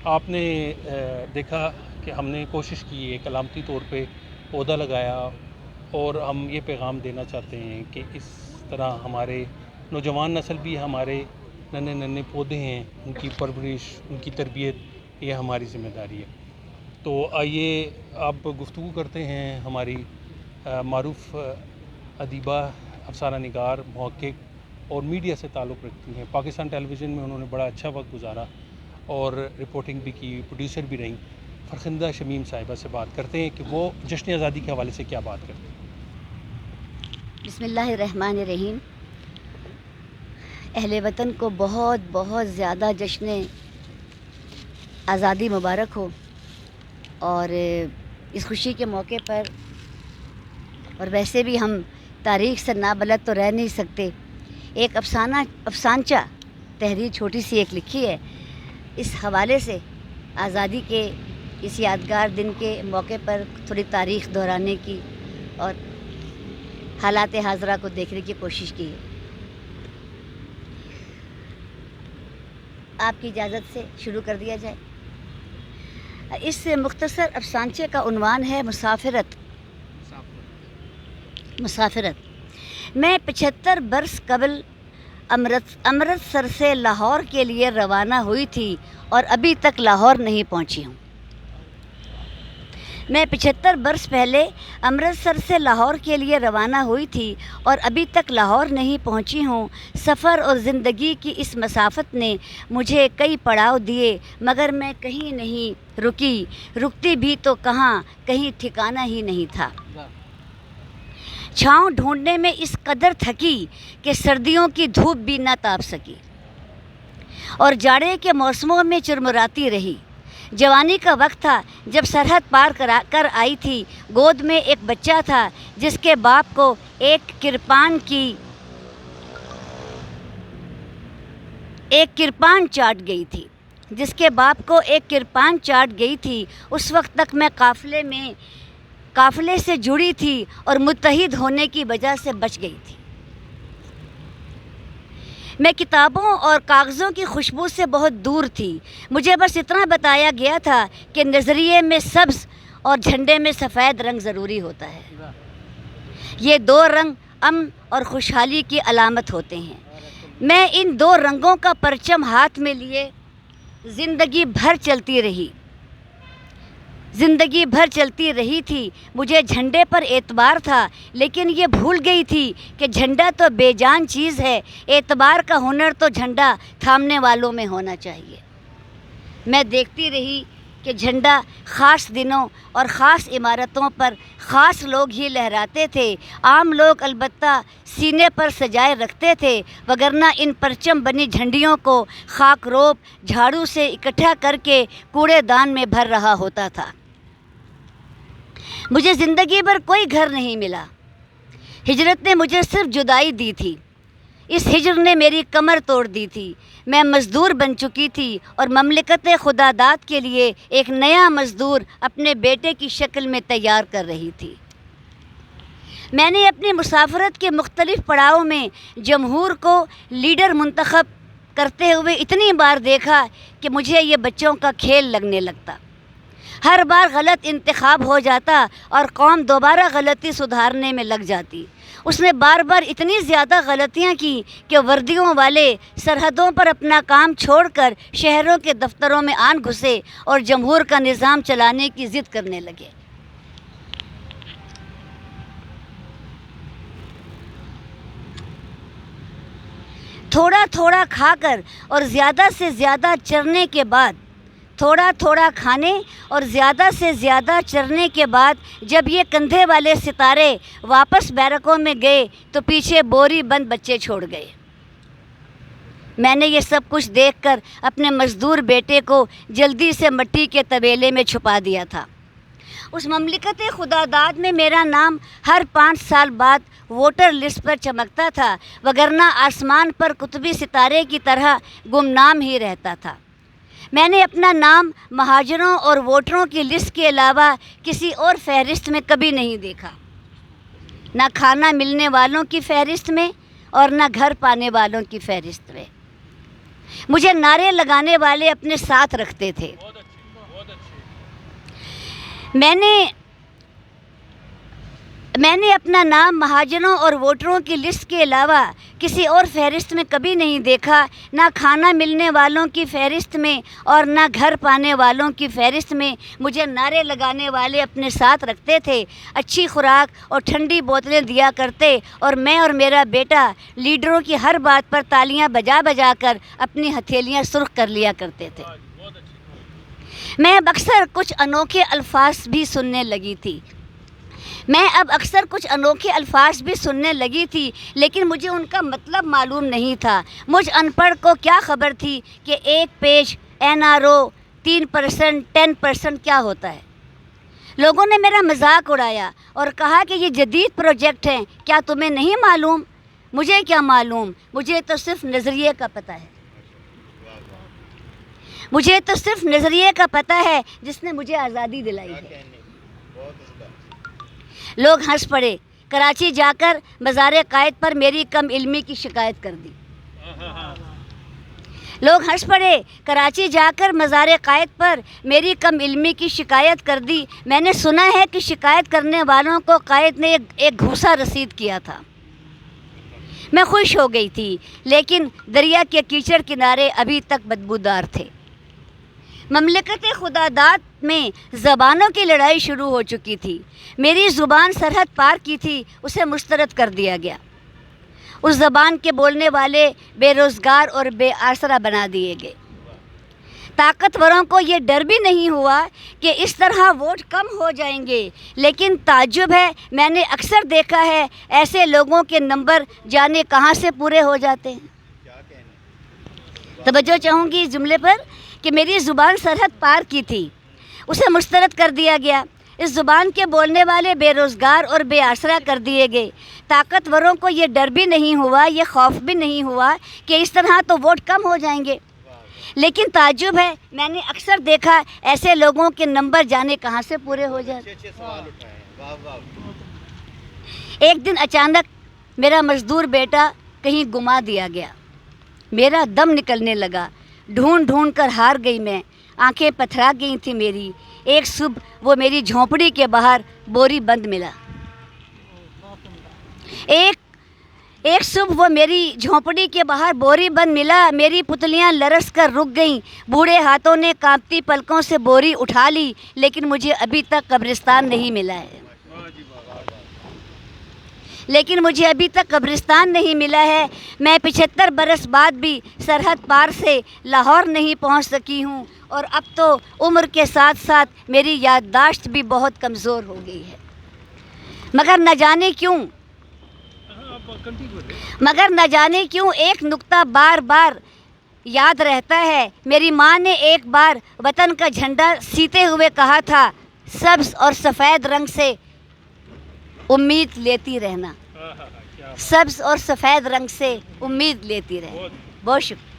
آپ نے دیکھا کہ ہم نے کوشش کی ہے علامتی طور پہ پودا لگایا، اور ہم یہ پیغام دینا چاہتے ہیں کہ اس طرح ہمارے نوجوان نسل بھی ہمارے ننے پودے ہیں، ان کی پرورش، ان کی تربیت یہ ہماری ذمہ داری ہے۔ تو آئیے اب گفتگو کرتے ہیں ہماری معروف ادیبہ، افسانہ نگار، محقق اور میڈیا سے تعلق رکھتی ہیں۔ پاکستان ٹیلی ویژن میں انہوں نے بڑا اچھا وقت گزارا اور رپورٹنگ بھی کی، پروڈیوسر بھی رہیں۔ فرخندہ شمیم صاحبہ سے بات کرتے ہیں کہ وہ جشن آزادی کے حوالے سے کیا بات کرتے ہیں۔ بسم اللہ الرحمن الرحیم۔ اہل وطن کو بہت بہت زیادہ جشن آزادی مبارک ہو، اور اس خوشی کے موقع پر، اور ویسے بھی ہم تاریخ سے نابلد تو رہ نہیں سکتے، ایک افسانچہ تحریر چھوٹی سی ایک لکھی ہے اس حوالے سے، آزادی کے اس یادگار دن کے موقع پر تھوڑی تاریخ دہرانے کی اور حالات حاضرہ کو دیکھنے کی کوشش کی ہے۔ آپ کی اجازت سے شروع کر دیا جائے۔ اس مختصر افسانچے کا عنوان ہے مسافرت۔ میں 75 برس قبل امرتسر سے لاہور کے لیے روانہ ہوئی تھی اور ابھی تک لاہور نہیں پہنچی ہوں۔ میں 75 برس پہلے امرتسر سے لاہور کے لیے روانہ ہوئی تھی اور ابھی تک لاہور نہیں پہنچی ہوں۔ سفر اور زندگی کی اس مسافت نے مجھے کئی پڑاؤ دیے، مگر میں کہیں نہیں رکتی بھی تو کہاں، کہیں ٹھکانہ ہی نہیں تھا۔ چھاؤں ڈھونڈنے میں اس قدر تھکی کہ سردیوں کی دھوپ بھی نہ تاپ سکی اور جاڑے کے موسموں میں چرمراتی رہی۔ جوانی کا وقت تھا جب سرحد پار کر آئی تھی۔ گود میں ایک بچہ تھا جس کے باپ کو ایک کرپان چاٹ گئی تھی۔ اس وقت تک میں قافلے سے جڑی تھی اور متحد ہونے کی وجہ سے بچ گئی تھی۔ میں کتابوں اور کاغذوں کی خوشبو سے بہت دور تھی۔ مجھے بس اتنا بتایا گیا تھا کہ نظریے میں سبز اور جھنڈے میں سفید رنگ ضروری ہوتا ہے۔ یہ دو رنگ امن اور خوشحالی کی علامت ہوتے ہیں۔ میں ان دو رنگوں کا پرچم ہاتھ میں لیے زندگی بھر چلتی رہی تھی۔ مجھے جھنڈے پر اعتبار تھا، لیکن یہ بھول گئی تھی کہ جھنڈا تو بے جان چیز ہے۔ اعتبار کا ہنر تو جھنڈا تھامنے والوں میں ہونا چاہیے۔ میں دیکھتی رہی کہ جھنڈا خاص دنوں اور خاص عمارتوں پر خاص لوگ ہی لہراتے تھے۔ عام لوگ البتہ سینے پر سجائے رکھتے تھے، وگرنہ ان پرچم بنی جھنڈیوں کو خاک روب جھاڑو سے اکٹھا کر کے کوڑے دان میں بھر رہا ہوتا تھا۔ مجھے زندگی بھر کوئی گھر نہیں ملا۔ ہجرت نے مجھے صرف جدائی دی تھی۔ اس ہجر نے میری کمر توڑ دی تھی۔ میں مزدور بن چکی تھی اور مملکت خدا داد کے لیے ایک نیا مزدور اپنے بیٹے کی شکل میں تیار کر رہی تھی۔ میں نے اپنی مسافرت کے مختلف پڑاؤ میں جمہور کو لیڈر منتخب کرتے ہوئے اتنی بار دیکھا کہ مجھے یہ بچوں کا کھیل لگنے لگتا۔ ہر بار غلط انتخاب ہو جاتا اور قوم دوبارہ غلطی سدھارنے میں لگ جاتی۔ اس نے بار بار اتنی زیادہ غلطیاں کی کہ وردیوں والے سرحدوں پر اپنا کام چھوڑ کر شہروں کے دفتروں میں آن گھسے اور جمہور کا نظام چلانے کی ضد کرنے لگے۔ تھوڑا تھوڑا کھا کر اور زیادہ سے زیادہ چرنے کے بعد کھانے اور زیادہ سے زیادہ چرنے کے بعد جب یہ کندھے والے ستارے واپس بیرکوں میں گئے تو پیچھے بوری بند بچے چھوڑ گئے۔ میں نے یہ سب کچھ دیکھ کر اپنے مزدور بیٹے کو جلدی سے مٹی کے طویلے میں چھپا دیا تھا۔ اس مملکت خدا داد میں میرا نام ہر 5 سال بعد ووٹر لسٹ پر چمکتا تھا، وگرنہ آسمان پر قطبی ستارے کی طرح گمنام ہی رہتا تھا۔ میں نے اپنا نام مہاجروں اور ووٹروں کی لسٹ کے علاوہ کسی اور فہرست میں کبھی نہیں دیکھا، نہ کھانا ملنے والوں کی فہرست میں اور نہ گھر پانے والوں کی فہرست میں۔ مجھے نعرے لگانے والے اپنے ساتھ رکھتے تھے۔ میں نے اپنا نام مہاجروں اور ووٹروں کی لسٹ کے علاوہ کسی اور فہرست میں کبھی نہیں دیکھا، نہ کھانا ملنے والوں کی فہرست میں اور نہ گھر پانے والوں کی فہرست میں۔ مجھے نعرے لگانے والے اپنے ساتھ رکھتے تھے، اچھی خوراک اور ٹھنڈی بوتلیں دیا کرتے، اور میں اور میرا بیٹا لیڈروں کی ہر بات پر تالیاں بجا بجا کر اپنی ہتھیلیاں سرخ کر لیا کرتے تھے۔ میں اب اکثر کچھ انوکھے الفاظ بھی سننے لگی تھی، لیکن مجھے ان کا مطلب معلوم نہیں تھا۔ مجھ ان پڑھ کو کیا خبر تھی کہ ایک پیج NRO 3%، 10% کیا ہوتا ہے۔ لوگوں نے میرا مذاق اڑایا اور کہا کہ یہ جدید پروجیکٹ ہیں، کیا تمہیں نہیں معلوم؟ مجھے کیا معلوم، مجھے تو صرف نظریے کا پتہ ہے، جس نے مجھے آزادی دلائی ہے۔ لوگ ہنس پڑے۔ کراچی جا کر مزار قائد پر میری کم علمی کی شکایت کر دی۔ میں نے سنا ہے کہ شکایت کرنے والوں کو قائد نے ایک گھوسا رسید کیا تھا۔ میں خوش ہو گئی تھی، لیکن دریا کے کیچڑ کنارے ابھی تک بدبودار تھے۔ مملکت خدا داد میں زبانوں کی لڑائی شروع ہو چکی تھی۔ میری زبان سرحد پار کی تھی، اسے مسترد کر دیا گیا۔ اس زبان کے بولنے والے بے روزگار اور بے آسرا بنا دیے گئے۔ طاقتوروں کو یہ ڈر بھی نہیں ہوا کہ اس طرح ووٹ کم ہو جائیں گے، لیکن تعجب ہے، میں نے اکثر دیکھا ہے ایسے لوگوں کے نمبر جانے کہاں سے پورے ہو جاتے ہیں۔ توجہ چاہوں گی اس جملے پر کہ میری زبان سرحد پار کی تھی، اسے مسترد کر دیا گیا۔ اس زبان کے بولنے والے بے روزگار اور بے آسرا کر دیے گئے۔ طاقتوروں کو یہ ڈر بھی نہیں ہوا، یہ خوف بھی نہیں ہوا کہ اس طرح تو ووٹ کم ہو جائیں گے، لیکن تعجب ہے، میں نے اکثر دیکھا ایسے لوگوں کے نمبر جانے کہاں سے پورے ہو جاتے۔ ایک دن اچانک میرا مزدور بیٹا کہیں گما دیا گیا۔ میرا دم نکلنے لگا، ڈھونڈ کر ہار گئی میں، آنکھیں پتھرا گئی تھیں میری۔ ایک صبح وہ میری جھونپڑی کے باہر بوری بند ملا۔ میری پتلیاں لرس کر رک گئیں۔ بوڑھے ہاتھوں نے کانپتی پلکوں سے بوری اٹھا لی، لیکن مجھے ابھی تک قبرستان نہیں ملا ہے۔ میں 75 برس بعد بھی سرحد پار سے لاہور نہیں پہنچ سکی ہوں، اور اب تو عمر کے ساتھ ساتھ میری یادداشت بھی بہت کمزور ہو گئی ہے۔ مگر نہ جانے کیوں ایک نکتہ بار بار یاد رہتا ہے۔ میری ماں نے ایک بار وطن کا جھنڈا سیتے ہوئے کہا تھا، سبز اور سفید رنگ سے امید لیتی رہنا۔ بہت شکریہ۔